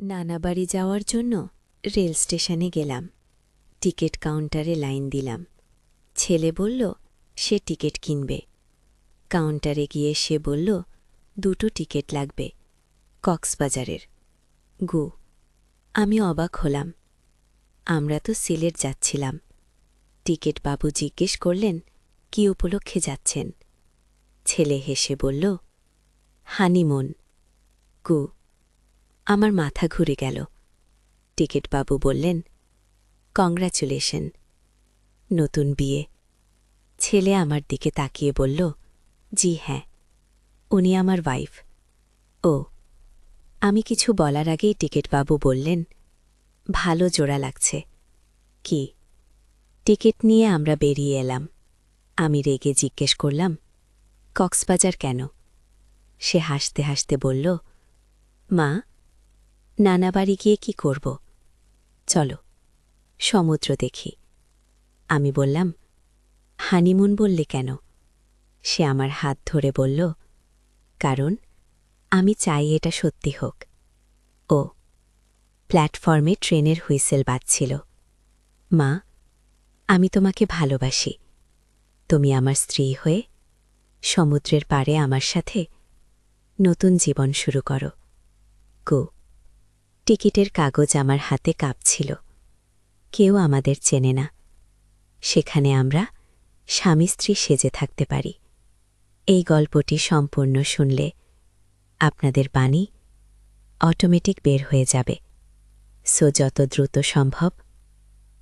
নানা বাড়ি যাওয়ার জন্য রেল স্টেশনে গেলাম। টিকিট কাউন্টারে লাইন দিলাম। ছেলে বলল সে টিকিট কিনবে। কাউন্টারে গিয়ে সে বলল 2টো টিকিট লাগবে, কক্সবাজারের। আমি অবাক হলাম। আমরা তো সিলেট যাচ্ছিলাম। টিকিট বাবু জিজ্ঞেস করলেন কি উপলক্ষে যাচ্ছেন। ছেলে হেসে বলল হানিমুন। আমার মাথা ঘুরে গেল। টিকিট বাবু বললেন কংগ্রাচুলেশন, নতুন বিয়ে। ছেলে আমার দিকে তাকিয়ে বলল জি হ্যাঁ, উনি আমার ওয়াইফ। আমি কিছু বলার আগেই টিকিট বাবু বললেন ভালো জোড়া লাগছে। কি? টিকিট নিয়ে আমরা বেরিয়ে এলাম। আমি রেগে জিজ্ঞেস করলাম কক্সবাজার কেন? সে হাসতে হাসতে বলল মা, নানা বাড়ি গিয়ে কি করব? চলো সমুদ্র দেখি। আমি বললাম হানিমুন বললে কেন? সে আমার হাত ধরে বলল কারণ আমি চাই এটা সত্যি হোক। প্ল্যাটফর্মে ট্রেনের হুইসেল বাজছিল। মা, আমি তোমাকে ভালোবাসি। তুমি আমার স্ত্রী হয়ে সমুদ্রের পাড়ে আমার সাথে নতুন জীবন শুরু করো। টিকিটের কাগজ আমার হাতে কাঁপছিল। কেউ আমাদের চেনে না। সেখানে আমরা স্বামী স্ত্রী সেজে থাকতে পারি। এই গল্পটি সম্পূর্ণ শুনলে আপনাদের বাণী অটোমেটিক বের হয়ে যাবে। যত দ্রুত সম্ভব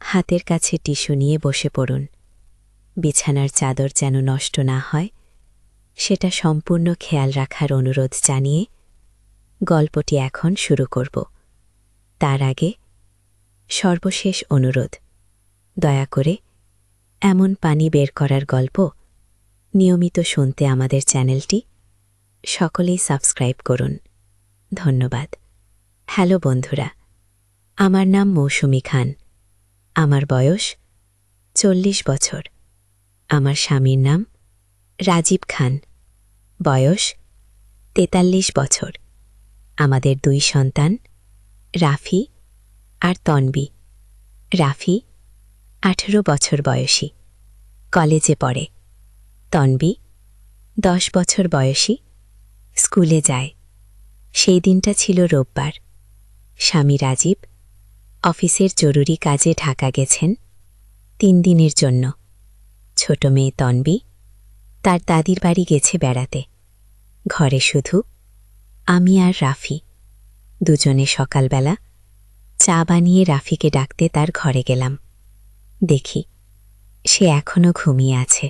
হাতের কাছে টিস্যু নিয়ে বসে পড়ুন। বিছানার চাদর যেন নষ্ট না হয় সেটা সম্পূর্ণ খেয়াল রাখার অনুরোধ জানিয়ে গল্পটি এখন শুরু করব। তার আগে সর্বশেষ অনুরোধ, দয়া করে এমন পানি বের করার গল্প নিয়মিত শুনতে আমাদের চ্যানেলটি সকলেই সাবস্ক্রাইব করুন। ধন্যবাদ। হ্যালো বন্ধুরা, আমার নাম মৌসুমী খান। আমার বয়স 40 বছর। আমার স্বামীর নাম রাজীব খান, বয়স 43 বছর। আমাদের 2 সন্তান, রাফি আর তনবি। রাফি 18 বছর বয়সী, কলেজে পড়ে। তনবি 10 বছর বয়সী, স্কুলে যায়। সেই দিনটা ছিল রোববার। স্বামী রাজীব অফিসের জরুরি কাজে ঢাকা গেছেন 3 দিনের জন্য। ছোট মেয়ে তনবি তার দাদির বাড়ি গেছে বেড়াতে। ঘরে শুধু আমি আর রাফি। দুজনে সকালবেলা চা বানিয়ে রাফিকে ডাকতে তার ঘরে গেলাম। দেখি সে এখনো ঘুমিয়ে আছে।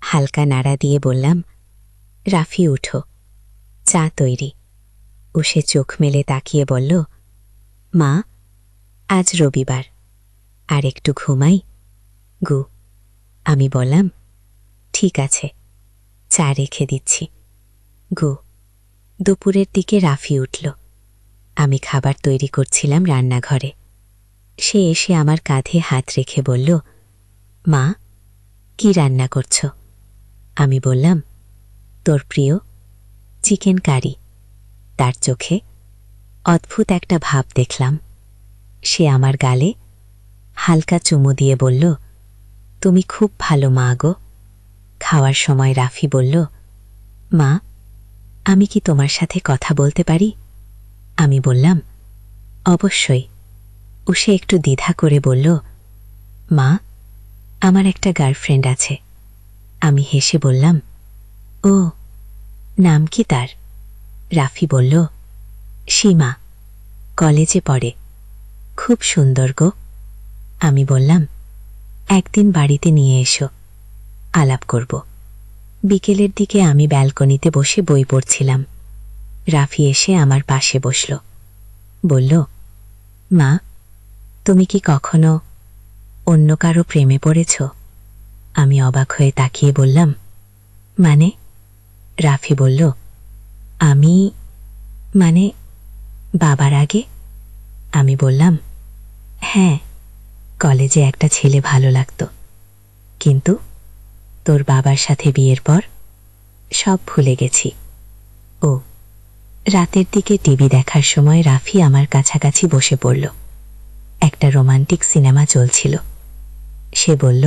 হালকা নাড়া দিয়ে বললাম রাফি উঠো, চা তৈরি। সে চোখ মেলে তাকিয়ে বলল মা, আজ রবিবার, আর একটু ঘুমাই। আমি বললাম ঠিক আছে, চা রেখে দিচ্ছি। দুপুরের দিকে রাফি উঠল। আমি খাবার তৈরি করছিলাম রান্নাঘরে। সে এসে আমার কাঁধে হাত রেখে বলল মা, কি রান্না করছ? আমি বললাম তোর প্রিয় চিকেন কারি। তার চোখে অদ্ভুত একটা ভাব দেখলাম। সে আমার গালে হালকা চুমু দিয়ে বলল তুমি খুব ভালো মা গো। খাওয়ার সময় রাফি বলল মা, আমি কি তোমার সাথে কথা বলতে পারি? আমি বললাম অবশ্যই। সে একটু দ্বিধা করে বলল মা, আমার একটা গার্লফ্রেন্ড আছে। আমি হেসে বললাম ও, নাম কি তার? রাফি বলল সীমা, কলেজে পড়ে, খুব সুন্দর গো। আমি বললাম একদিন বাড়িতে নিয়ে এসো, আলাপ করব। বিকেলের দিকে আমি ব্যালকনিতে বসে বই পড়ছিলাম। রাফি এসে আমার পাশে বসল। বলল মা, তুমি কি কখনো অন্য কারো প্রেমে পড়েছ? আমি অবাক হয়ে তাকিয়ে বললাম মানে? রাফি বলল আমি মানে বাবার আগে। আমি বললাম হ্যাঁ, কলেজে একটা ছেলে ভালো লাগতো, কিন্তু তোর বাবার সাথে বিয়ের পর সব ভুলে গেছি। রাতের দিকে টিভি দেখার সময় রাফি আমার কাছাকাছি বসে পড়ল। একটা রোমান্টিক সিনেমা চলছিল। সে বলল,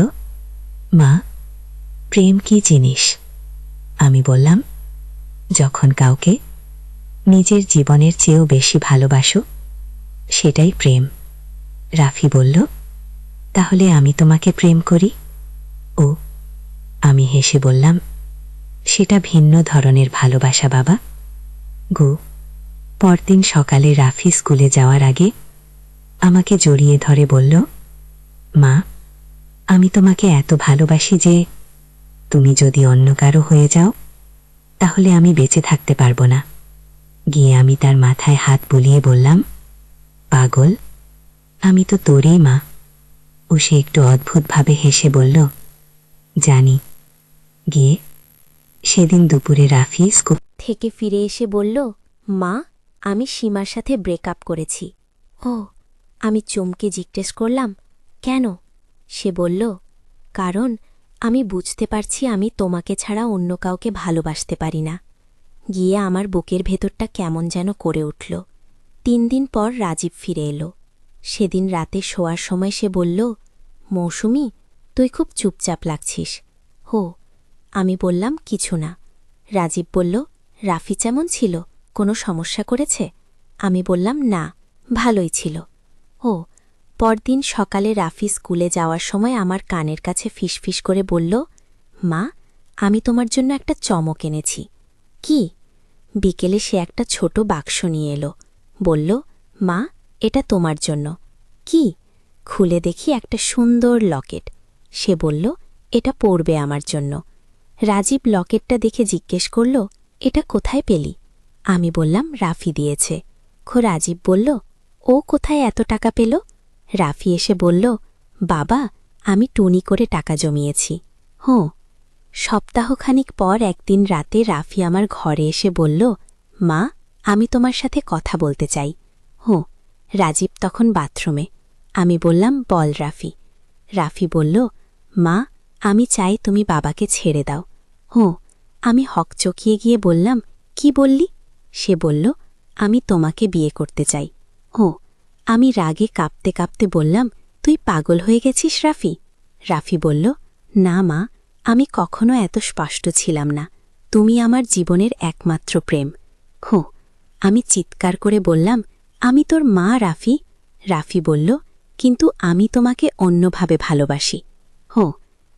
মা, প্রেম কি জিনিস? আমি বললাম, যখন কাউকে নিজের জীবনের চেয়েও বেশি ভালোবাসো, সেটাই প্রেম। রাফি বলল, তাহলে আমি তোমাকে প্রেম করি? ও, আমি হেসে বললাম, সেটা ভিন্ন ধরনের ভালোবাসা বাবা। গো। পরদিন সকালে রাফি স্কুলে যাওয়ার আগে আমাকে জড়িয়ে ধরে বলল, মা, আমি তোমাকে এত ভালোবাসি যে তুমি যদি অন্য কারো হয়ে যাও তাহলে আমি বেঁচে থাকতে পারবো না। গিয়ে আমি তার মাথায় হাত বুলিয়ে বললাম, পাগল, আমি তো তোরই মা। ও সে একটু অদ্ভুতভাবে হেসে বলল, জানি। গিয়ে সেদিন দুপুরে রাফি স্কুল থেকে ফিরে এসে বলল, মা, আমি সীমার সাথে ব্রেকআপ করেছি। ও, আমি চমকে জিজ্ঞেস করলাম, কেন? সে বলল, কারণ আমি বুঝতে পারছি আমি তোমাকে ছাড়া অন্য কাউকে ভালোবাসতে পারি না। গিয়ে আমার বুকের ভেতরটা কেমন যেন করে উঠল। 3 দিন পর রাজীব ফিরে এলো। সেদিন রাতে শোয়ার সময় সে বলল, মৌসুমী, তুই খুব চুপচাপ লাগছিস। হো। আমি বললাম, কিছু না। রাজীব বলল, রাফি যেমন ছিল, কোনো সমস্যা করেছে? আমি বললাম, না, ভালোই ছিল। ও। পরদিন সকালে রাফি স্কুলে যাওয়ার সময় আমার কানের কাছে ফিসফিস করে বলল, মা, আমি তোমার জন্য একটা চমক এনেছি। কি? বিকেলে সে একটা ছোট বাক্স নিয়ে এলো। বলল, মা, এটা তোমার জন্য। কি? খুলে দেখি একটা সুন্দর লকেট। সে বলল, এটা পরবে আমার জন্য। রাজীব লকেটটা দেখে জিজ্ঞেস করল, এটা কোথায় পেলি? আমি বললাম, রাফি দিয়েছে। রাজীব বলল, ও কোথায় এত টাকা পেল? রাফি এসে বলল, বাবা, আমি টুনি করে টাকা জমিয়েছি। হোঁ। সপ্তাহখানিক পর একদিন রাতে রাফি আমার ঘরে এসে বলল, মা, আমি তোমার সাথে কথা বলতে চাই। হোঁ। রাজীব তখন বাথরুমে। আমি বললাম, বল রাফি। রাফি বলল, মা, আমি চাই তুমি বাবাকে ছেড়ে দাও। হোঁ। আমি হকচকিয়ে গিয়ে বললাম, কি বললি? সে বলল, আমি তোমাকে বিয়ে করতে চাই। হোঁ। আমি রাগে কাঁপতে কাঁপতে বললাম, তুই পাগল হয়ে গেছিস রাফি? রাফি বলল, না মা, আমি কখনো এত স্পষ্ট ছিলাম না। তুমি আমার জীবনের একমাত্র প্রেম। হোঁ। আমি চিৎকার করে বললাম, আমি তোর মা রাফি। রাফি বলল, কিন্তু আমি তোমাকে অন্যভাবে ভালোবাসি। হোঁ।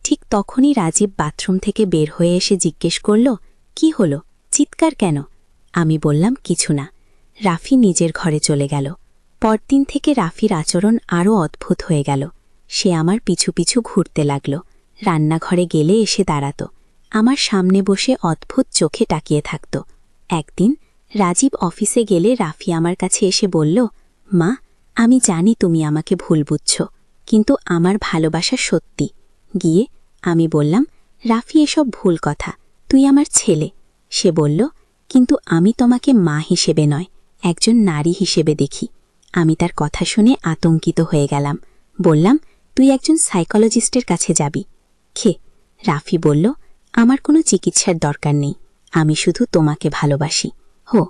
ঠিক তখনই রাজীব বাথরুম থেকে বের হয়ে এসে জিজ্ঞেস করল, কি হলো, চিৎকার কেন? আমি বললাম, কিছু না। রাফি নিজের ঘরে চলে গেল। পরদিন থেকে রাফির আচরণ আরও অদ্ভুত হয়ে গেল। সে আমার পিছু পিছু ঘুরতে লাগল। রান্নাঘরে গেলে এসে দাঁড়াত। আমার সামনে বসে অদ্ভুত চোখে তাকিয়ে থাকত। একদিন রাজীব অফিসে গেলে রাফি আমার কাছে এসে বলল, মা, আমি জানি তুমি আমাকে ভুল বুঝছ, কিন্তু আমার ভালোবাসা সত্যি। গিয়ে আমি বললাম, রাফি, এসব ভুল কথা, তুই আমার ছেলে। সে বলল, কিন্তু আমি তোমাকে মা হিসেবে নয়, একজন নারী হিসেবে দেখি। আমি তার কথা শুনে আতঙ্কিত হয়ে গেলাম। বললাম, তুই একজন সাইকোলজিস্টের কাছে যাবি। রাফি বলল, আমার কোনো চিকিৎসার দরকার নেই, আমি শুধু তোমাকে ভালোবাসি। হো।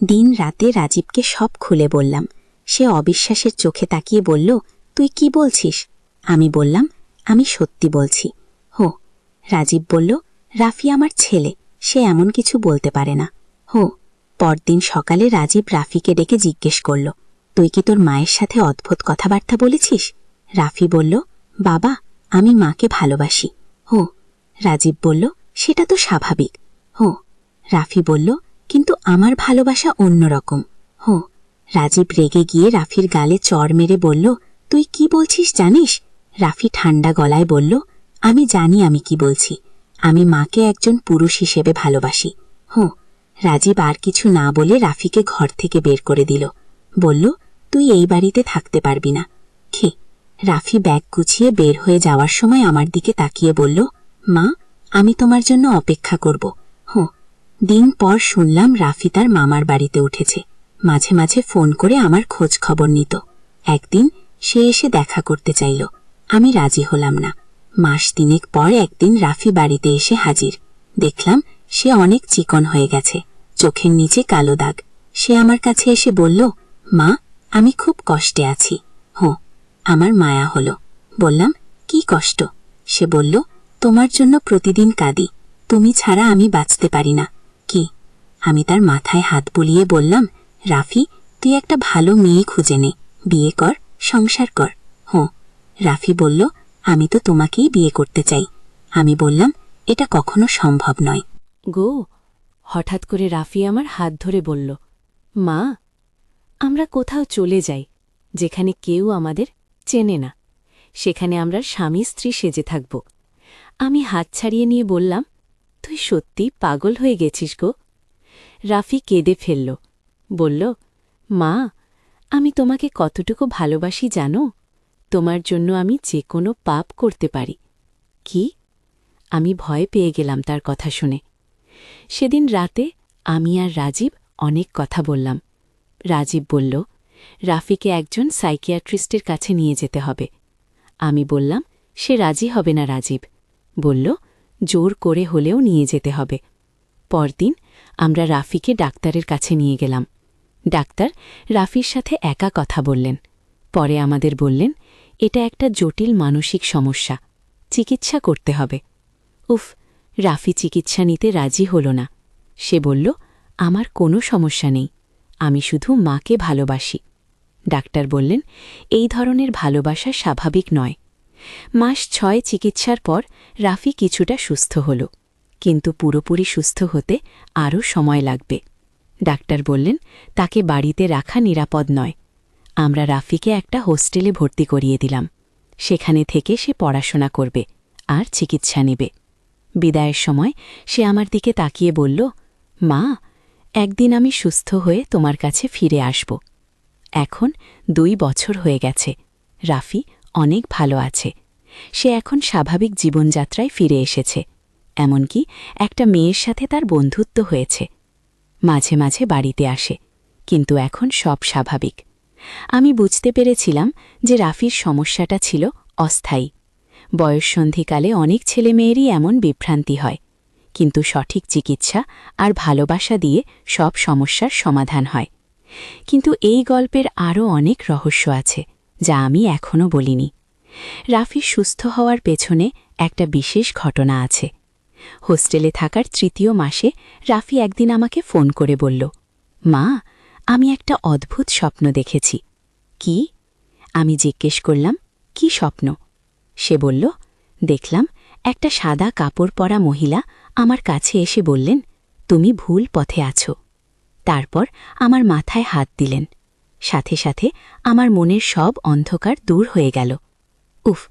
দিন রাতে রাজীবকে সব খুলে বললাম। সে অবিশ্বাসের চোখে তাকিয়ে বলল, তুই কি বলছিস? আমি বললাম, আমি সত্যি বলছি। হো। রাজীব বলল, রাফি আমার ছেলে, সে এমন কিছু বলতে পারে না। হো। পরদিন সকালে রাজীব রাফিকে ডেকে জিজ্ঞেস করল, তুই কি তোর মায়ের সাথে অদ্ভুত কথাবার্তা বলেছিস? রাফি বলল, বাবা, আমি মাকে ভালোবাসি। হো। রাজীব বলল, সেটা তো স্বাভাবিক। হো। রাফি বলল, কিন্তু আমার ভালোবাসা অন্যরকম। হো। রাজীব রেগে গিয়ে রাফির গালে চড় মেরে বলল, তুই কি বলছিস জানিস? রাফি ঠান্ডা গলায় বলল, আমি জানি আমি কি বলছি, আমি মাকে একজন পুরুষ হিসেবে ভালোবাসি। হো। রাজীব আর কিছু না বলে রাফিকে ঘর থেকে বের করে দিল। বলল, তুই এই বাড়িতে থাকতে পারবি না। রাফি ব্যাগ গুছিয়ে বের হয়ে যাওয়ার সময় আমার দিকে তাকিয়ে বলল, মা, আমি তোমার জন্য অপেক্ষা করব। হো। দিন পর শুনলাম রাফি তার মামার বাড়িতে উঠেছে। মাঝে মাঝে ফোন করে আমার খোঁজ খবর নিত। একদিন সে এসে দেখা করতে চাইল। আমি রাজি হলাম না। মাস 3 পর একদিন রাফি বাড়িতে এসে হাজির। দেখলাম সে অনেক চিকন হয়ে গেছে, চোখের নিচে কালো দাগ, সে আমার কাছে এসে বলল, মা, আমি খুব কষ্টে আছি। আমার মায়া হলো। বললাম, কি কষ্ট? সে বলল, তোমার জন্য প্রতিদিন কাঁদি, তুমি ছাড়া আমি বাঁচতে পারি না। কি? আমি তার মাথায় হাত বুলিয়ে বললাম, রাফি, তুই একটা ভালো মেয়ে খুঁজে নে, বিয়ে কর, সংসার কর। রাফি বলল, আমি তো তোমাকেই বিয়ে করতে চাই। আমি বললাম, এটা কখনো সম্ভব নয়। গো, হঠাৎ করে রাফি আমার হাত ধরে বলল, মা, আমরা কোথাও চলে যাই যেখানে কেউ আমাদের চেনে না, সেখানে আমরা স্বামী স্ত্রী সেজে থাকব। আমি হাত ছাড়িয়ে নিয়ে বললাম, তুই সত্যি পাগল হয়ে গেছিস গো। রাফি কেঁদে ফেলল, বলল, মা, আমি তোমাকে কতটুকু ভালোবাসি জানো? তোমার জন্য আমি যে কোনো পাপ করতে পারি। কি? আমি ভয় পেয়ে গেলাম তার কথা শুনে। সেদিন রাতে আমি আর রাজীব অনেক কথা বললাম। রাজীব বলল, রাফিকে একজন সাইকিয়াট্রিস্টের কাছে নিয়ে যেতে হবে। আমি বললাম, সে রাজি হবে না। রাজীব বলল, জোর করে হলেও নিয়ে যেতে হবে। পরদিন আমরা রাফিকে ডাক্তারের কাছে নিয়ে গেলাম। ডাক্তার রাফির সাথে একা কথা বললেন। পরে আমাদের বললেন, এটা একটা জটিল মানসিক সমস্যা, চিকিৎসা করতে হবে। উফ, রাফি চিকিৎসা নিতে রাজি হল না। সে বলল, আমার কোনো সমস্যা নেই, আমি শুধু মাকে ভালোবাসি। ডাক্তার বললেন, এই ধরনের ভালোবাসা স্বাভাবিক নয়। মাস 6 চিকিৎসার পর রাফি কিছুটা সুস্থ হল, কিন্তু পুরোপুরি সুস্থ হতে আরও সময় লাগবে। ডাক্তার বললেন, তাকে বাড়িতে রাখা নিরাপদ নয়। আমরা রাফিকে একটা হোস্টেলে ভর্তি করিয়ে দিলাম। সেখানে থেকে সে পড়াশোনা করবে আর চিকিৎসা নেবে। বিদায়ের সময় সে আমার দিকে তাকিয়ে বলল, মা, একদিন আমি সুস্থ হয়ে তোমার কাছে ফিরে আসব। এখন 2 বছর হয়ে গেছে। রাফি অনেক ভালো আছে। সে এখন স্বাভাবিক জীবনযাত্রায় ফিরে এসেছে। এমনকি একটা মেয়ের সাথে তার বন্ধুত্ব হয়েছে। মাঝে মাঝে বাড়িতে আসে, কিন্তু এখন সব স্বাভাবিক। আমি বুঝতে পেরেছিলাম যে রাফির সমস্যাটা ছিল অস্থায়ী। বয়ঃসন্ধিকালে অনেক ছেলেমেয়েরই এমন বিভ্রান্তি হয়, কিন্তু সঠিক চিকিৎসা আর ভালোবাসা দিয়ে সব সমস্যার সমাধান হয়। কিন্তু এই গল্পের আরও অনেক রহস্য আছে, যা আমি এখনও বলিনি। রাফি সুস্থ হওয়ার পেছনে একটা বিশেষ ঘটনা আছে। হোস্টেলে থাকার 3য় মাসে রাফি একদিন আমাকে ফোন করে বলল, মা, আমি একটা অদ্ভুত স্বপ্ন দেখেছি। কি? আমি জিজ্ঞেস করলাম, কি স্বপ্ন? সে বলল, দেখলাম একটা সাদা কাপড় পরা মহিলা আমার কাছে এসে বললেন, তুমি ভুল পথে আছো। তারপর আমার মাথায় হাত দিলেন। সাথে সাথে আমার মনের সব অন্ধকার দূর হয়ে গেল। উফ,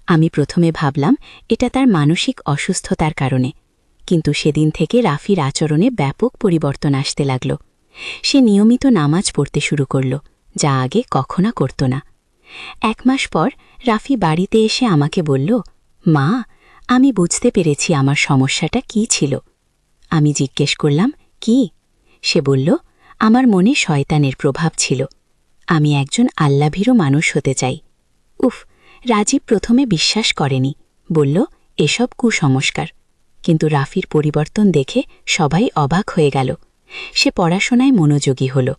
আমি প্রথমে ভাবলাম এটা তার মানসিক অসুস্থতার কারণে, কিন্তু সেদিন থেকে রাফির আচরণে ব্যাপক পরিবর্তন আসতে লাগল। সে নিয়মিত নামাজ পড়তে শুরু করল, যা আগে কখনো করত না। 1 মাস পর রাফি বাড়িতে এসে আমাকে বলল, মা, আমি বুঝতে পেরেছি আমার সমস্যাটা কি ছিল। আমি জিজ্ঞেস করলাম, কি? সে বলল, আমার মনে শয়তানের প্রভাব ছিল। আমি একজন আল্লাভীরু মানুষ হতে চাই। উফ, রাজীব প্রথমে বিশ্বাস করেনি, বলল, এসব কুসংস্কার। কিন্তু রাফির পরিবর্তন দেখে সবাই অবাক হয়ে গেল। সে পড়াশোনায় মনোযোগী হল,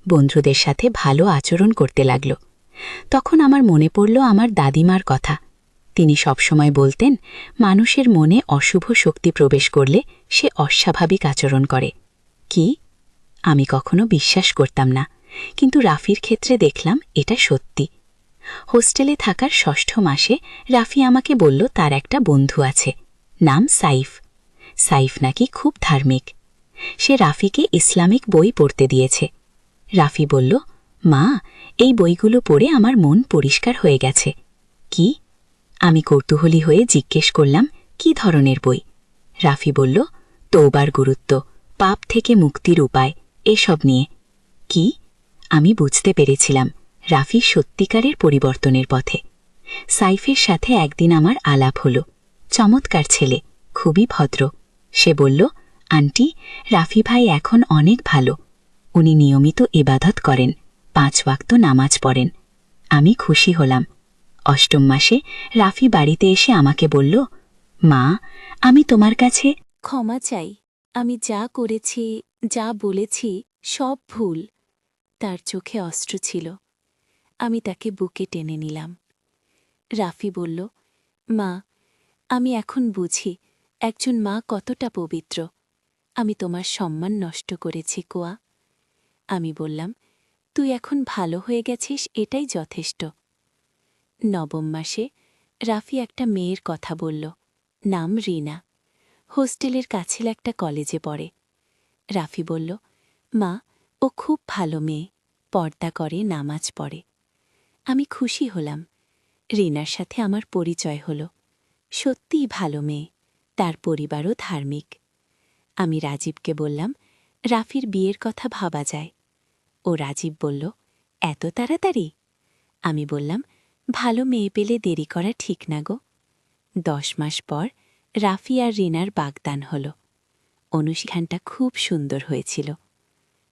বন্ধুদের সাথে ভালো আচরণ করতে লাগল। তখন আমার মনে পড়ল আমার দাদিমার কথা। তিনি সবসময় বলতেন, মানুষের মনে অশুভ শক্তি প্রবেশ করলে সে অস্বাভাবিক আচরণ করে। কি? আমি কখনো বিশ্বাস করতাম না, কিন্তু রাফির ক্ষেত্রে দেখলাম এটা সত্যি। হোস্টেলে থাকার 6ষ্ঠ মাসে রাফি আমাকে বলল তার একটা বন্ধু আছে, নাম সাইফ। সাইফ নাকি খুব ধার্মিক। সে রাফিকে ইসলামিক বই পড়তে দিয়েছে। রাফি বলল, মা, এই বইগুলো পড়ে আমার মন পরিষ্কার হয়ে গেছে। কি? আমি কৌতূহলী হয়ে জিজ্ঞেস করলাম, কি ধরনের বই? রাফি বলল, তওবার গুরুত্ব, পাপ থেকে মুক্তির উপায়, এসব নিয়ে। কি? আমি বুঝতে পেরেছিলাম রাফি সত্যিকারের পরিবর্তনের পথে। সাইফের সাথে একদিন আমার আলাপ হল। চমৎকার ছেলে, খুবই ভদ্র। সে বলল, আন্টি, রাফি ভাই এখন অনেক ভালো। উনি নিয়মিত ইবাদত করেন, 5 ওয়াক্ত নামাজ পড়েন। আমি খুশি হলাম। 8ম মাসে রাফি বাড়িতে এসে আমাকে বলল, মা, আমি তোমার কাছে ক্ষমা চাই। আমি যা করেছি, যা বলেছি সব ভুল। তার চোখে অস্ত্র ছিল। আমি তাকে বুকে টেনে নিলাম। রাফি বলল, মা, আমি এখন বুঝি একজন মা কতটা পবিত্র। আমি তোমার সম্মান নষ্ট করেছি কোয়া। আমি বললাম, তুই এখন ভালো হয়ে গেছিস, এটাই যথেষ্ট। নবম মাসে রাফি একটা মেয়ের কথা বলল, নাম রিনা। হোস্টেলের কাছের একটা কলেজে পড়ে। রাফি বলল, মা, ও খুব ভালো মেয়ে, পর্দা করে, নামাজ পড়ে। আমি খুশি হলাম। রিনার সাথে আমার পরিচয় হল। সত্যিই ভালো মেয়ে, তার পরিবারও ধার্মিক। আমি রাজীবকে বললাম, রাফির বিয়ের কথা ভাবা যায়। ও রাজীব বলল, এত তাড়াতাড়ি? আমি বললাম, ভালো মেয়ে পেলে দেরি করা ঠিক না গো। 10 মাস পর রাফি আর রিনার বাগদান হল। অনুষ্ঠানটা খুব সুন্দর হয়েছিল।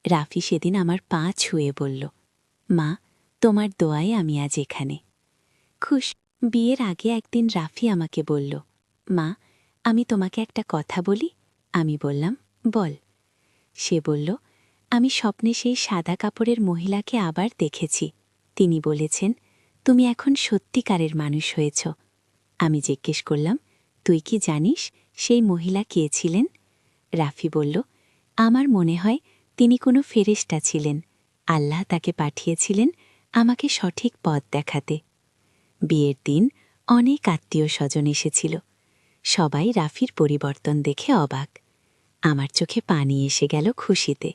রাফি সেদিন আমার পা ছুঁয়ে বলল, মা, তোমার দোয়ায় আমি আজ এখানে। খুশ। বিয়ের আগে একদিন রাফি আমাকে বলল, মা, আমি তোমাকে একটা কথা বলি। আমি বললাম, বল। সে বলল, আমি স্বপ্নে সেই সাদা কাপড়ের মহিলাকে আবার দেখেছি। তিনি বলেছেন, তুমি এখন সত্যিকারের মানুষ হয়েছ। আমি জিজ্ঞেস করলাম, তুই কি জানিস সেই মহিলা কে ছিলেন? রাফি বলল, আমার মনে হয় তিনি কোনো ফেরেশতা ছিলেন। আল্লাহ তাকে পাঠিয়েছিলেন আমাকে সঠিক পথ দেখাতে। বিয়ের দিন অনেক আত্মীয় স্বজন এসেছিল। সবাই রাফির পরিবর্তন দেখে অবাক। আমার চোখে পানি এসে গেল খুশিতে।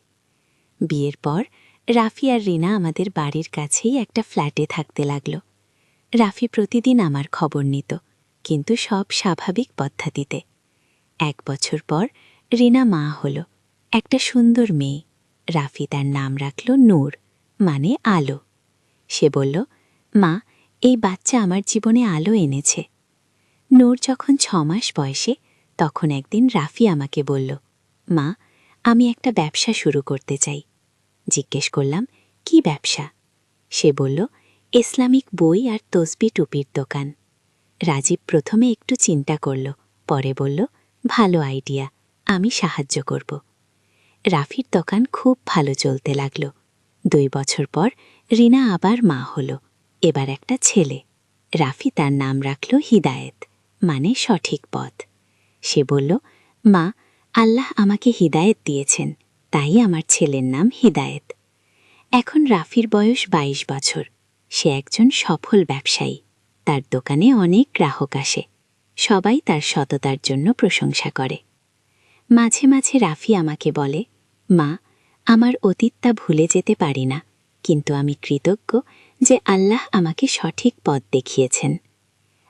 বিয়ের পর রাফি আর রিনা আমাদের বাড়ির কাছেই একটা ফ্ল্যাটে থাকতে লাগল। রাফি প্রতিদিন আমার খবর নিত, কিন্তু সব স্বাভাবিক পদ্ধতিতে। 1 বছর পর রিনা মা হল, একটা সুন্দর মেয়ে। রাফি তার নাম রাখল নূর, মানে আলো। সে বলল, মা, এই বাচ্চা আমার জীবনে আলো এনেছে। নূর যখন 6 মাস বয়সে, তখন একদিন রাফি আমাকে বলল, মা, আমি একটা ব্যবসা শুরু করতে চাই। জিজ্ঞেস করলাম, কি ব্যবসা? সে বলল, ইসলামিক বই আর তসবি টুপির দোকান। রাজীব প্রথমে একটু চিন্তা করল, পরে বলল, ভালো আইডিয়া, আমি সাহায্য করব। রাফির দোকান খুব ভালো চলতে লাগল। 2 বছর পর রিনা আবার মা হল, এবার একটা ছেলে। রাফি তার নাম রাখল হিদায়েত, মানে সঠিক পথ। সে বলল, মা, আল্লাহ আমাকে হিদায়েত দিয়েছেন, তাই আমার ছেলের নাম হিদায়েত। এখন রাফির বয়স 22 বছর। সে একজন সফল ব্যবসায়ী। তার দোকানে অনেক গ্রাহক আসে। সবাই তার সততার জন্য প্রশংসা করে। মাঝে মাঝে রাফি আমাকে বলে, মা, আমার অতীতটা ভুলে যেতে পারি না, কিন্তু আমি কৃতজ্ঞ যে আল্লাহ আমাকে সঠিক পথ দেখিয়েছেন।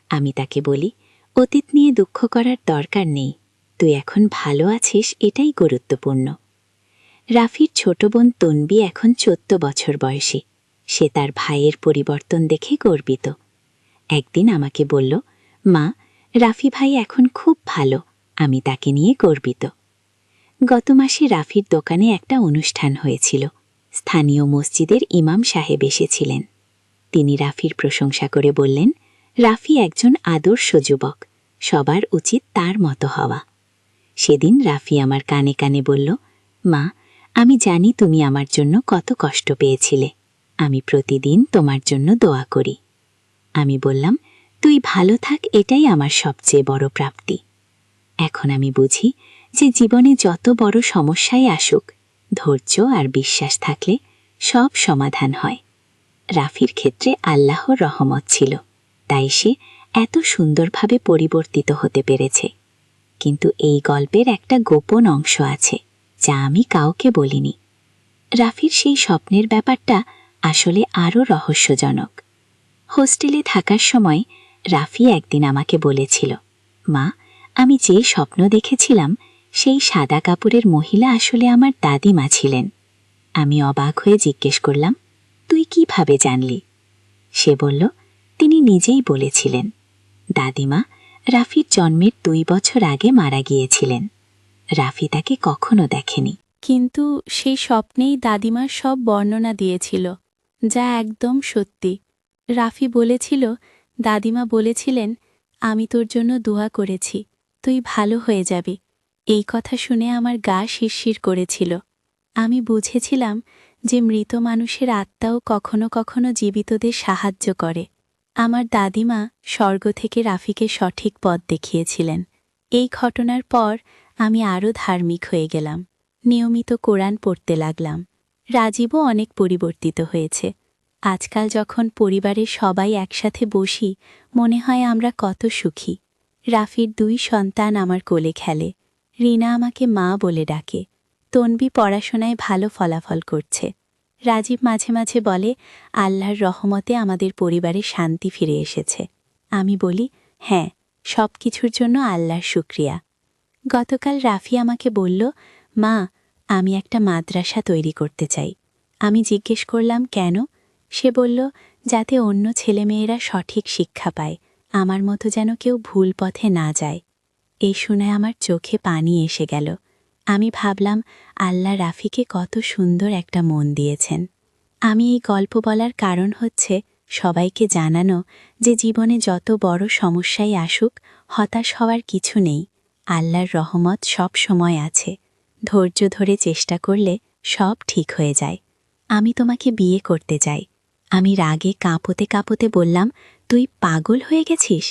আমি তাকে বলি, অতীত নিয়ে দুঃখ করার দরকার নেই, তুই এখন ভালো আছিস, এটাই গুরুত্বপূর্ণ। রাফির ছোট বোন তনবি এখন 14 বছর বয়সী। সে তার ভাইয়ের পরিবর্তন দেখে গর্বিত। একদিন আমাকে বলল, মা, রাফি ভাই এখন খুব ভালো, আমি তাকে নিয়ে গর্বিত। গত মাসে রাফির দোকানে একটা অনুষ্ঠান হয়েছিল। স্থানীয় মসজিদের ইমাম সাহেব এসেছিলেন। তিনি রাফির প্রশংসা করে বললেন, রাফি একজন আদর্শ যুবক, সবার উচিত তার মতো হওয়া। সেদিন রাফি আমার কানে কানে বলল, মা, আমি জানি তুমি আমার জন্য কত কষ্ট পেয়েছিলে। আমি প্রতিদিন তোমার জন্য দোয়া করি। আমি বললাম, তুই ভালো থাক, এটাই আমার সবচেয়ে বড় প্রাপ্তি। এখন আমি বুঝি যে জীবনে যত বড় সমস্যাই আসুক, ধৈর্য আর বিশ্বাস থাকলে সব সমাধান হয়। রাফির ক্ষেত্রে আল্লাহর রহমত ছিল, তাই সে এত সুন্দরভাবে পরিবর্তিত হতে পেরেছে। কিন্তু এই গল্পের একটা গোপন অংশ আছে, যা আমি কাউকে বলিনি। রাফির সেই স্বপ্নের ব্যাপারটা আসলে আরও রহস্যজনক। হোস্টেলে থাকার সময় রাফি একদিন আমাকে বলেছিল, মা, আমি যে স্বপ্ন দেখেছিলাম সেই সাদা কাপড়ের মহিলা আসলে আমার দাদিমা ছিলেন। আমি অবাক হয়ে জিজ্ঞেস করলাম, তুই কিভাবে জানলি? সে বলল, তিনি নিজেই বলেছিলেন। দাদিমা রাফির জন্মের 2 বছর আগে মারা গিয়েছিলেন। রাফি তাকে কখনো দেখেনি। কিন্তু সেই স্বপ্নেই দাদিমা সব বর্ণনা দিয়েছিল, যা একদম সত্যি। রাফি বলেছিল, দাদিমা বলেছিলেন, আমি তোর জন্য দোয়া করেছি, তুই ভালো হয়ে যাবি। এই কথা শুনে আমার গা শিরশির করেছিল। আমি বুঝেছিলাম যে মৃত মানুষের আত্মাও কখনো কখনো জীবিতদের সাহায্য করে। আমার দাদিমা স্বর্গ থেকে রাফিকে সঠিক পথ দেখিয়েছিলেন। এই ঘটনার পর আমি আরও ধার্মিক হয়ে গেলাম, নিয়মিত কোরআন পড়তে লাগলাম। রাজীবও অনেক পরিবর্তিত হয়েছে। আজকাল যখন পরিবারের সবাই একসাথে বসি, মনে হয় আমরা কত সুখী। রাফির 2 সন্তান আমার কোলে খেলে। রিনা আমাকে মা বলে ডাকে। তনবি পড়াশোনায় ভালো ফলাফল করছে। রাজীব মাঝে মাঝে বলে, আল্লাহর রহমতে আমাদের পরিবারে শান্তি ফিরে এসেছে। আমি বলি, হ্যাঁ, সব কিছুর জন্য আল্লাহর শুকরিয়া। গতকাল রাফি আমাকে বলল, মা, আমি একটা মাদ্রাসা তৈরি করতে চাই। আমি জিজ্ঞেস করলাম, কেন? সে বলল, যাতে অন্য ছেলেমেয়েরা সঠিক শিক্ষা পায়, আমার মতো যেন কেউ ভুল পথে না যায়। এই শুনে আমার চোখে পানি এসে গেল। আমি ভাবলাম, আল্লাহ রাফিকে কত সুন্দর একটা মন দিয়েছেন। আমি এই গল্প বলার কারণ হচ্ছে সবাইকে জানানো যে জীবনে যত বড় সমস্যাই আসুক, হতাশ হওয়ার কিছু নেই। আল্লাহর রহমত সব সময় আছে। ধৈর্য ধরে চেষ্টা করলে সব ঠিক হয়ে যায়। আমি তোমাকে বিয়ে করতে চাই। আমি রাগে কাঁপতে কাঁপতে বললাম, তুই পাগল হয়ে গেছিস?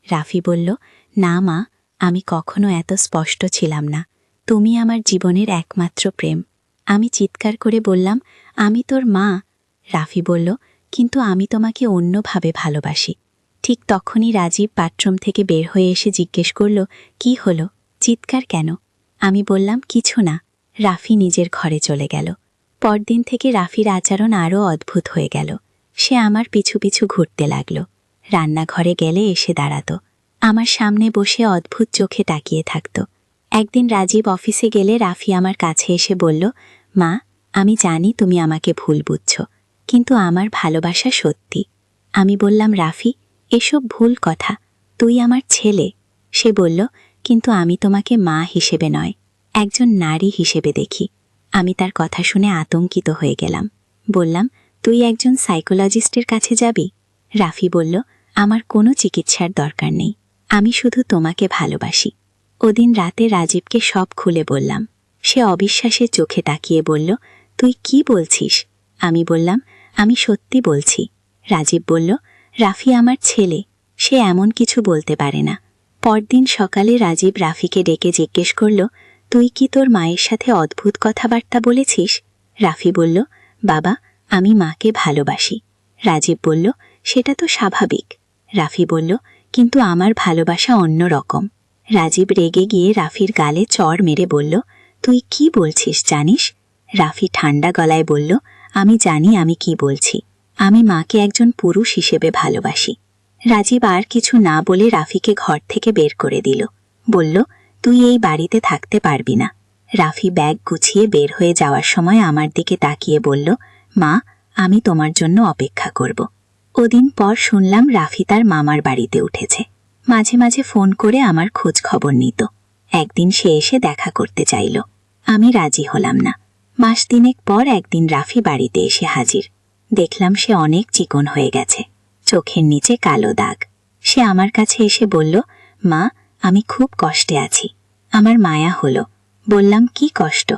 রাফি বলল, না মা, আমি কখনো এত স্পষ্ট ছিলাম না। তুমি আমার জীবনের একমাত্র প্রেম। আমি চিৎকার করে বললাম, আমি তোর মা। রাফি বলল, কিন্তু আমি তোমাকে অন্যভাবে ভালোবাসি। ঠিক তখনই রাজীব বাথরুম থেকে বের হয়ে এসে জিজ্ঞেস করল, কি হলো, চিৎকার কেন? আমি বললাম, কিছু না। রাফি নিজের ঘরে চলে গেল। পরদিন থেকে রাফির আচরণ আরও অদ্ভুত হয়ে গেল। সে আমার পিছু পিছু ঘুরতে লাগল। রান্নাঘরে গেলে এসে দাঁড়াত। আমার সামনে বসে অদ্ভুত চোখে তাকিয়ে থাকত। একদিন রাজীব অফিসে গেলে রাফি আমার কাছে এসে বলল, মা, আমি জানি তুমি আমাকে ভুল বুঝছ, কিন্তু আমার ভালোবাসা সত্যি। আমি বললাম, রাফি, এসব ভুল কথা, তুই আমার ছেলে। সে বলল, কিন্তু আমি তোমাকে মা হিসেবে নয়, একজন নারী হিসেবে দেখি। আমি তার কথা শুনে আতঙ্কিত হয়ে গেলাম। বললাম, তুই একজন সাইকোলজিস্টের কাছে যাবি? রাফি বলল, আমার কোনো চিকিৎসার দরকার নেই, আমি শুধু তোমাকে ভালোবাসি। ওদিন রাতে রাজীবকে সব খুলে বললাম। সে অবিশ্বাসের চোখে তাকিয়ে বলল, তুই কি বলছিস? আমি বললাম, আমি সত্যি বলছি। রাজীব বলল, রাফি আমার ছেলে, সে এমন কিছু বলতে পারে না। পরদিন সকালে রাজীব রাফিকে ডেকে জিজ্ঞেস করল, তুই কি তোর মায়ের সাথে অদ্ভুত কথাবার্তা বলেছিস? রাফি বলল, বাবা, আমি মাকে ভালোবাসি। রাজীব বলল, সেটা তো স্বাভাবিক। রাফি বলল, কিন্তু আমার ভালোবাসা অন্য রকম। রাজীব রেগে গিয়ে রাফির গালে চড় মেরে বলল, তুই কি বলছিস জানিস? রাফি ঠান্ডা গলায় বলল, আমি জানি আমি কি বলছি। আমি মাকে একজন পুরুষ হিসেবে ভালোবাসি। রাজীব আর কিছু না বলে রাফিকে ঘর থেকে বের করে দিল। বলল, তুই এই বাড়িতে থাকতে পারবি না। রাফি ব্যাগ গুছিয়ে বের হয়ে যাওয়ার সময় আমার দিকে তাকিয়ে বলল, মা, আমি তোমার জন্য অপেক্ষা করব। ওদিন পর শুনলাম রাফি তার মামার বাড়িতে উঠেছে। মাঝে মাঝে ফোন করে আমার খোঁজ খবর নিত। একদিন সে এসে দেখা করতে চাইল। আমি রাজি হলাম না। মাস দিনেক পর একদিন রাফি বাড়িতে এসে হাজির। দেখলাম সে অনেক চিকন হয়ে গেছে, চোখের নিচে কালো দাগ। সে আমার কাছে এসে বলল, মা, আমি খুব কষ্টে আছি, আমার মায়া হলো। বললাম, কি কষ্ট?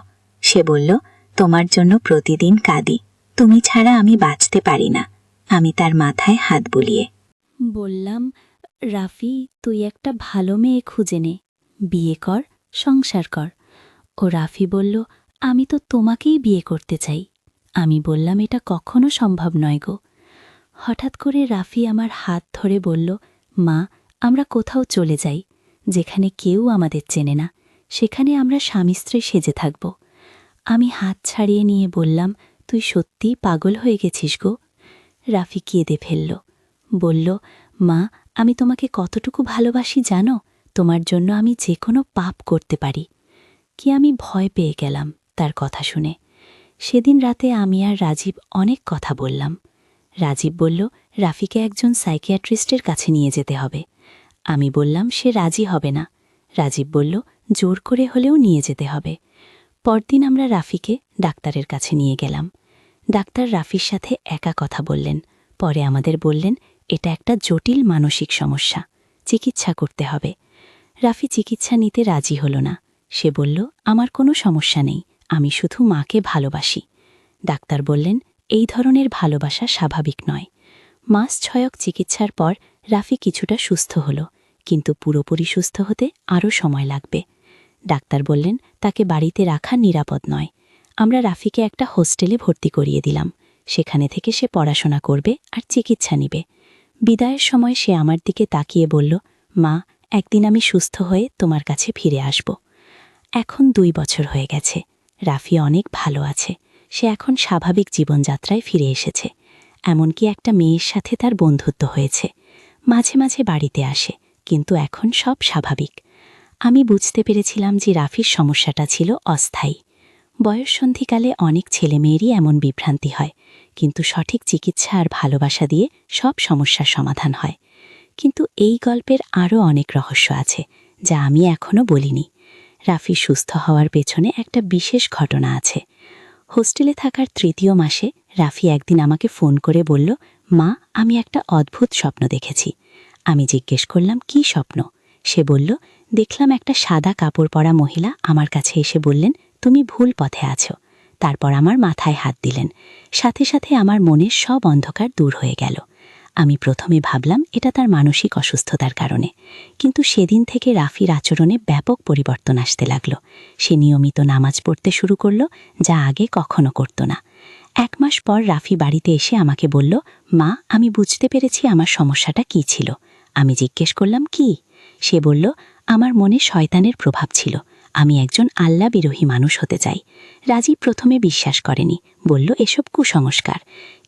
সে বলল, তোমার জন্য প্রতিদিন কাঁদি, তুমি ছাড়া আমি বাঁচতে পারি না। আমি তার মাথায় হাত বুলিয়ে বললাম, রাফি, তুই একটা ভালো মেয়ে খুঁজে নে, বিয়ে কর, সংসার কর। ও রাফি বলল, আমি তো তোমাকেই বিয়ে করতে চাই। আমি বললাম, এটা কখনো সম্ভব নয় গো। হঠাৎ করে রাফি আমার হাত ধরে বলল, মা, আমরা কোথাও চলে যাই, যেখানে কেউ আমাদের চেনে না, সেখানে আমরা স্বামী স্ত্রী সেজে থাকব। আমি হাত ছাড়িয়ে নিয়ে বললাম, তুই সত্যিই পাগল হয়ে গেছিস গো। রাফি কেঁদে ফেলল। বলল, মা, আমি তোমাকে কতটুকু ভালোবাসি জানো? তোমার জন্য আমি যে কোনো পাপ করতে পারি। কি আমি ভয় পেয়ে গেলাম তার কথা শুনে। সেদিন রাতে আমি আর রাজীব অনেক কথা বললাম। রাজীব বলল, রাফিকে একজন সাইকিয়াট্রিস্টের কাছে নিয়ে যেতে হবে। আমি বললাম, সে রাজি হবে না। রাজীব বলল, জোর করে হলেও নিয়ে যেতে হবে। পরদিন আমরা রাফিকে ডাক্তারের কাছে নিয়ে গেলাম। ডাক্তার রাফির সাথে একা কথা বললেন। পরে আমাদের বললেন, এটা একটা জটিল মানসিক সমস্যা, চিকিৎসা করতে হবে। রাফি চিকিৎসা নিতে রাজি হল না। সে বলল, আমার কোনো সমস্যা নেই, আমি শুধু মাকে ভালোবাসি। ডাক্তার বললেন এই ধরনের ভালোবাসা স্বাভাবিক নয়। মাস 6 চিকিৎসার পর রাফি কিছুটা সুস্থ হল, কিন্তু পুরোপুরি সুস্থ হতে আরও সময় লাগবে। ডাক্তার বললেন তাকে বাড়িতে রাখা নিরাপদ নয়। আমরা রাফিকে একটা হোস্টেলে ভর্তি করিয়ে দিলাম। সেখানে থেকে সে পড়াশোনা করবে আর চিকিৎসা নিবে। বিদায়ের সময় সে আমার দিকে তাকিয়ে বলল, মা, একদিন আমি সুস্থ হয়ে তোমার কাছে ফিরে আসব। এখন 2 বছর হয়ে গেছে। রাফি অনেক ভালো আছে। সে এখন স্বাভাবিক জীবনযাত্রায় ফিরে এসেছে। এমনকি একটা মেয়ের সাথে তার বন্ধুত্ব হয়েছে। মাঝে মাঝে বাড়িতে আসে, কিন্তু এখন সব স্বাভাবিক। আমি বুঝতে পেরেছিলাম যে রাফির সমস্যাটা ছিল অস্থায়ী। বয়ঃসন্ধিকালে অনেক ছেলেমেয়েরই এমন বিভ্রান্তি হয়, কিন্তু সঠিক চিকিৎসা আর ভালোবাসা দিয়ে সব সমস্যার সমাধান হয়। কিন্তু এই গল্পের আরও অনেক রহস্য আছে, যা আমি এখনও বলিনি। রাফি সুস্থ হওয়ার পেছনে একটা বিশেষ ঘটনা আছে। হোস্টেলে থাকার 3য় মাসে রাফি একদিন আমাকে ফোন করে বলল, মা, আমি একটা অদ্ভুত স্বপ্ন দেখেছি। আমি জিজ্ঞেস করলাম, কি স্বপ্ন? সে বলল, দেখলাম একটা সাদা কাপড় পরা মহিলা আমার কাছে এসে বললেন, তুমি ভুল পথে আছো। তারপর আমার মাথায় হাত দিলেন। সাথে সাথে আমার মনের সব অন্ধকার দূর হয়ে গেল। আমি প্রথমে ভাবলাম এটা তার মানসিক অসুস্থতার কারণে, কিন্তু সেদিন থেকে রাফির আচরণে ব্যাপক পরিবর্তন আসতে লাগল। সে নিয়মিত নামাজ পড়তে শুরু করল, যা আগে কখনো করত না। 1 মাস পর রাফি বাড়িতে এসে আমাকে বলল, মা, আমি বুঝতে পেরেছি আমার সমস্যাটা কী ছিল। আমি জিজ্ঞেস করলাম, কি? সে বলল, আমার মনে শয়তানের প্রভাব ছিল। আমি একজন আল্লাহ বিরোহী মানুষ হতে চাই। রাজীব প্রথমে বিশ্বাস করেনি, বলল এসব কুসংস্কার।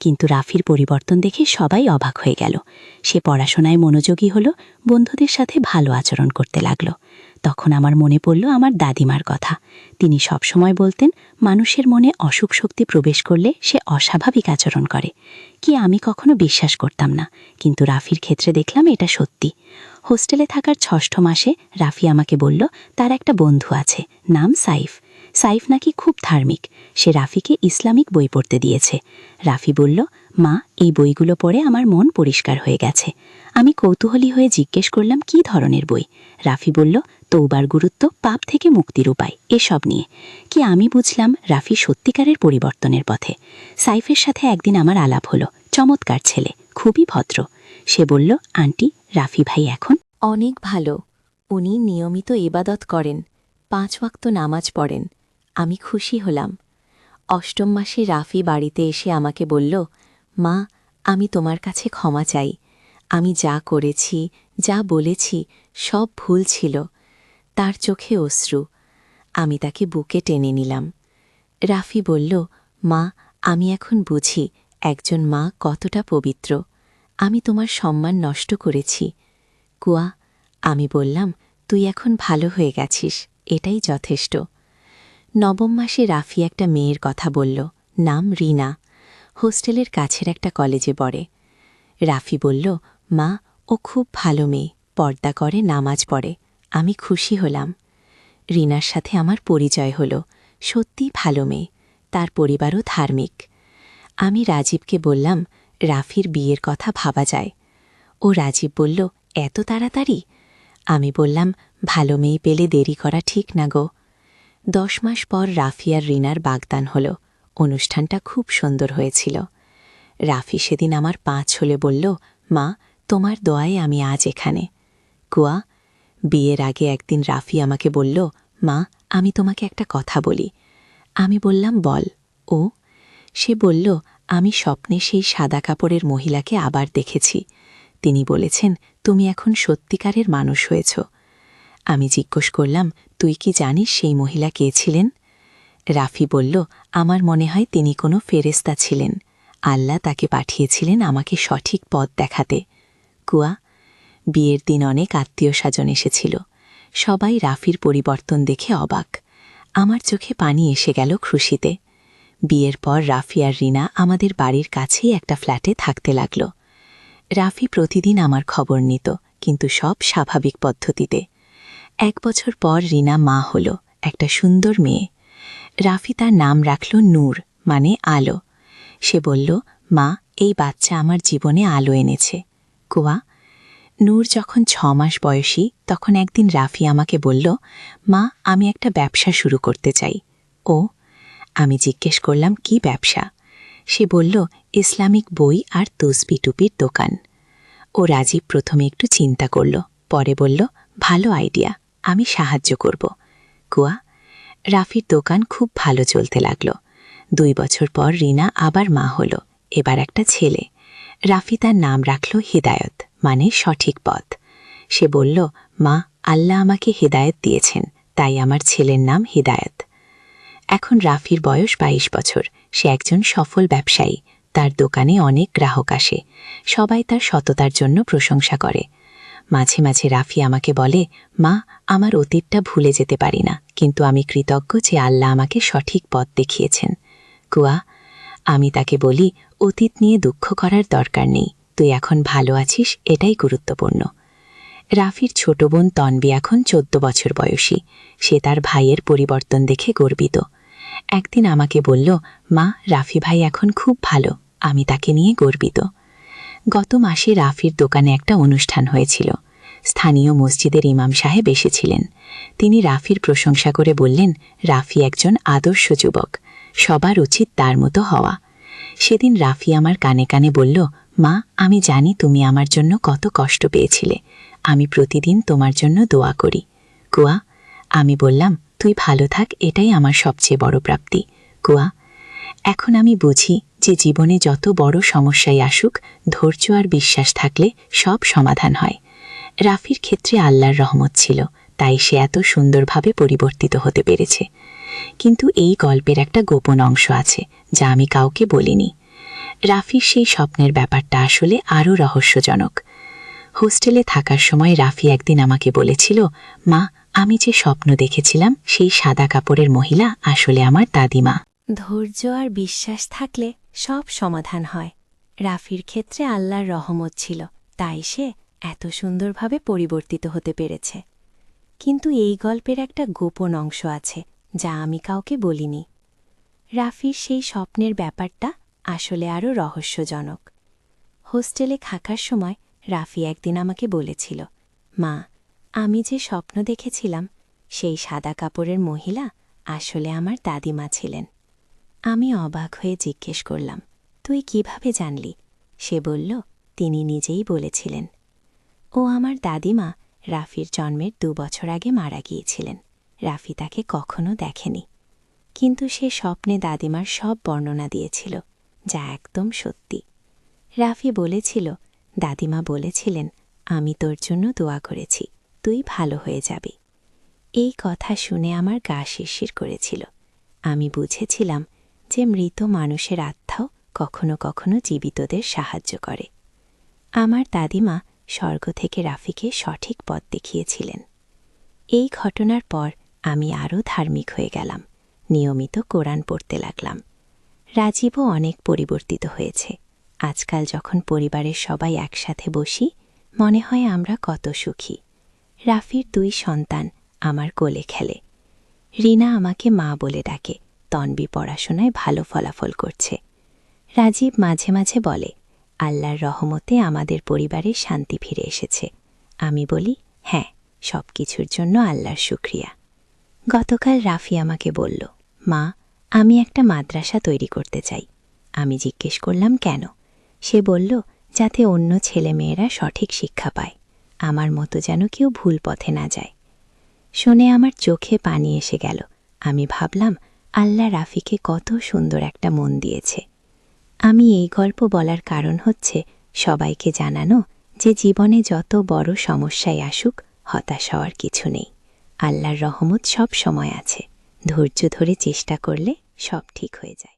কিন্তু রাফির পরিবর্তন দেখে সবাই অবাক হয়ে গেল। সে পড়াশোনায় মনোযোগী হলো, বন্ধুদের সাথে ভালো আচরণ করতে লাগল। তখন আমার মনে পড়ল আমার দাদিমার কথা। তিনি সবসময় বলতেন, মানুষের মনে অসুখ শক্তি প্রবেশ করলে সে অস্বাভাবিক আচরণ করে। কি আমি কখনো বিশ্বাস করতাম না, কিন্তু রাফির ক্ষেত্রে দেখলাম এটা সত্যি। হোস্টেলে থাকার 6ষ্ঠ মাসে রাফি আমাকে বলল, তার একটা বন্ধু আছে, নাম সাইফ। সাইফ নাকি খুব ধার্মিক। সে রাফিকে ইসলামিক বই পড়তে দিয়েছে। রাফি বলল, মা, এই বইগুলো পড়ে আমার মন পরিষ্কার হয়ে গেছে। আমি কৌতূহলী হয়ে জিজ্ঞেস করলাম, কি ধরনের বই? রাফি বলল, তৌবার গুরুত্ব, পাপ থেকে মুক্তির উপায়, এসব নিয়ে। কি আমি বুঝলাম রাফি সত্যিকারের পরিবর্তনের পথে। সাইফের সাথে একদিন আমার আলাপ হলো। চমৎকার ছেলে, খুবই ভদ্র। সে বলল, আন্টি, রাফি ভাই এখন অনেক ভালো। উনি নিয়মিত ইবাদত করেন, 5 ওয়াক্ত নামাজ পড়েন। আমি খুশি হলাম। 8ম মাসে রাফি বাড়িতে এসে আমাকে বলল, মা, আমি তোমার কাছে ক্ষমা চাই। আমি যা করেছি, যা বলেছি, সব ভুল ছিল। তার চোখে অশ্রু। আমি তাকে বুকে টেনে নিলাম। রাফি বলল, মা, আমি এখন বুঝি একজন মা কতটা পবিত্র। আমি তোমার সম্মান নষ্ট করেছি। কুয়া, আমি বললাম, তুই এখন ভালো হয়ে গেছিস, এটাই যথেষ্ট। 9ম মাসে রাফি একটা মেয়ের কথা বলল, নাম রিনা। হোস্টেলের কাছের একটা কলেজে পড়ে। রাফি বলল, মা, ও খুব ভালো মেয়ে, পর্দা করে, নামাজ পড়ে। আমি খুশি হলাম। রিনার সাথে আমার পরিচয় হলো। সত্যি ভালো মেয়ে, তার পরিবারও ধার্মিক। আমি রাজীবকে বললাম, রাফির বিয়ের কথা ভাবা যায়। ও রাজীব বলল, এত তাড়াতাড়ি? আমি বললাম, ভালো মেয়ে পেলে দেরি করা ঠিক না গো। 10 মাস পর রাফি আর রিনার বাগদান হল। অনুষ্ঠানটা খুব সুন্দর হয়েছিল। রাফি সেদিন আমার পা ছুঁলে বলল, মা, তোমার দোয়ায় আমি আজ এখানে। কুয়া, বিয়ের আগে একদিন রাফি আমাকে বলল, মা, আমি তোমাকে একটা কথা বলি। আমি বললাম, বল। ও, সে বলল, আমি স্বপ্নে সেই সাদা কাপড়ের মহিলাকে আবার দেখেছি। তিনি বলেছেন, তুমি এখন সত্যিকারের মানুষ হয়েছ। আমি জিজ্ঞেস করলাম, তুই কি জানিস সেই মহিলা কে ছিলেন? রাফি বলল, আমার মনে হয় তিনি কোনো ফেরেশতা ছিলেন। আল্লাহ তাকে পাঠিয়েছিলেন আমাকে সঠিক পথ দেখাতে। কুয়া, বিয়ের দিন অনেক আত্মীয় স্বজন এসেছিল। সবাই রাফির পরিবর্তন দেখে অবাক। আমার চোখে পানি এসে গেল খুশিতে। বিয়ের পর রাফি আর রিনা আমাদের বাড়ির কাছেই একটা ফ্ল্যাটে থাকতে লাগল। রাফি প্রতিদিন আমার খবর নিত, কিন্তু সব স্বাভাবিক পদ্ধতিতে। 1 বছর পর রিনা মা হল, একটা সুন্দর মেয়ে। রাফি তার নাম রাখল নূর, মানে আলো। সে বলল, মা, এই বাচ্চা আমার জীবনে আলো এনেছে। কুয়া, নূর যখন 6 মাস বয়সী, তখন একদিন রাফি আমাকে বলল, মা, আমি একটা ব্যবসা শুরু করতে চাই। ও, আমি জিজ্ঞেস করলাম কি ব্যবসা। সে বলল ইসলামিক বই আর তসবি টুপির দোকান। ও রাজীব প্রথমে একটু চিন্তা করল, পরে বলল ভালো আইডিয়া, আমি সাহায্য করব। কুয়া, রাফির দোকান খুব ভালো চলতে লাগল। 2 বছর পর রিনা আবার মা হল, এবার একটা ছেলে। রাফি তার নাম রাখল হিদায়ত, মানে সঠিক পথ। সে বলল, মা, আল্লাহ আমাকে হিদায়ত দিয়েছেন, তাই আমার ছেলের নাম হিদায়ত। এখন রাফির বয়স 22 বছর। সে একজন সফল ব্যবসায়ী। তার দোকানে অনেক গ্রাহক আসে। সবাই তার সততার জন্য প্রশংসা করে। মাঝে মাঝে রাফি আমাকে বলে, মা, আমার অতীতটা ভুলে যেতে পারি না, কিন্তু আমি কৃতজ্ঞ যে আল্লাহ আমাকে সঠিক পথ দেখিয়েছেন। কুয়া, আমি তাকে বলি, অতীত নিয়ে দুঃখ করার দরকার নেই, তুই এখন ভালো আছিস, এটাই গুরুত্বপূর্ণ। রাফির ছোট বোন তনবি এখন 14 বছর বয়সী। সে তার ভাইয়ের পরিবর্তন দেখে গর্বিত। একদিন আমাকে বলল, মা, রাফি ভাই এখন খুব ভালো, আমি তাকে নিয়ে গর্বিত। গত মাসে রাফির দোকানে একটা অনুষ্ঠান হয়েছিল। স্থানীয় মসজিদের ইমাম সাহেব এসেছিলেন। তিনি রাফির প্রশংসা করে বললেন, রাফি একজন আদর্শ যুবক, সবার উচিত তার মতো হওয়া। সেদিন রাফি আমার কানে কানে বলল, মা, আমি জানি তুমি আমার জন্য কত কষ্ট পেয়েছিলে, আমি প্রতিদিন তোমার জন্য দোয়া করি। কুয়া, আমি বললাম, তুই ভালো থাক, এটাই আমার সবচেয়ে বড় প্রাপ্তি। কুয়া, এখন আমি বুঝি যে জীবনে যত বড় সমস্যাই আসুক, ধৈর্য আর বিশ্বাস থাকলে সব সমাধান হয়। রাফির ক্ষেত্রে আল্লাহর রহমত ছিল, তাই সে এত সুন্দরভাবে পরিবর্তিত হতে পেরেছে। কিন্তু এই গল্পের একটা গোপন অংশ আছে, যা আমি কাউকে বলিনি। রাফির সেই স্বপ্নের ব্যাপারটা আসলে আরও রহস্যজনক। হোস্টেলে থাকার সময় রাফি একদিন আমাকে বলেছিল, মা, আমি যে স্বপ্ন দেখেছিলাম সেই সাদা কাপড়ের মহিলা আসলে আমার দাদিমা। ধৈর্য আর বিশ্বাস থাকলে সব সমাধান হয়। রাফির ক্ষেত্রে আল্লাহর রহমত ছিল, তাই সে এত সুন্দরভাবে পরিবর্তিত হতে পেরেছে। কিন্তু এই গল্পের একটা গোপন অংশ আছে, যা আমি কাউকে বলিনি। রাফির সেই স্বপ্নের ব্যাপারটা আসলে আরও রহস্যজনক। হোস্টেলে থাকার সময় রাফি একদিন আমাকে বলেছিল, মা, আমি যে স্বপ্ন দেখেছিলাম সেই সাদা কাপড়ের মহিলা আসলে আমার দাদিমা ছিলেন। আমি অবাক হয়ে জিজ্ঞেস করলাম, তুই কিভাবে জানলি? সে বলল, তিনি নিজেই বলেছিলেন। ও আমার দাদিমা রাফির জন্মের 2 বছর আগে মারা গিয়েছিলেন। রাফি তাকে কখনো দেখেনি, কিন্তু সে স্বপ্নে দাদিমার সব বর্ণনা দিয়েছিল, যা একদম সত্যি। রাফি বলেছিল, দাদিমা বলেছিলেন, আমি তোর জন্য দোয়া করেছি, তুই ভালো হয়ে যাবি। এই কথা শুনে আমার গা শিরশির করেছিল। আমি বুঝেছিলাম যে মৃত মানুষের আত্মাও কখনো কখনো জীবিতদের সাহায্য করে। আমার দাদিমা স্বর্গ থেকে রাফিকে সঠিক পথ দেখিয়েছিলেন। এই ঘটনার পর আমি আরও ধার্মিক হয়ে গেলাম, নিয়মিত কোরআন পড়তে লাগলাম। রাজীবও অনেক পরিবর্তিত হয়েছে। আজকাল যখন পরিবারের সবাই একসাথে বসি, মনে হয় আমরা কত সুখী। রাফির 2 সন্তান আমার কোলে খেলে। রিনা আমাকে মা বলে ডাকে। তনবি পড়াশোনায় ভালো ফলাফল করছে। রাজীব মাঝে মাঝে বলে, আল্লাহর রহমতে আমাদের পরিবারে শান্তি ফিরে এসেছে। আমি বলি, হ্যাঁ, সব কিছুর জন্য আল্লাহর শুকরিয়া। গতকাল রাফি আমাকে বলল, মা, আমি একটা মাদ্রাসা তৈরি করতে চাই। আমি জিজ্ঞেস করলাম, কেন? সে বলল, যাতে অন্য ছেলেমেয়েরা সঠিক শিক্ষা পায়, আমার মতো যেন কেউ ভুল পথে না যায়। শুনে আমার চোখে পানি এসে গেল। আমি ভাবলাম, আল্লাহ রাফিকে কত সুন্দর একটা মন দিয়েছে। আমি এই গল্প বলার কারণ হচ্ছে সবাইকে জানানো যে জীবনে যত বড় সমস্যাই আসুক, হতাশ হওয়ার কিছু নেই। আল্লাহর রহমত সব সময় আছে। ধৈর্য ধরে চেষ্টা করলে সব ঠিক হয়ে যায়।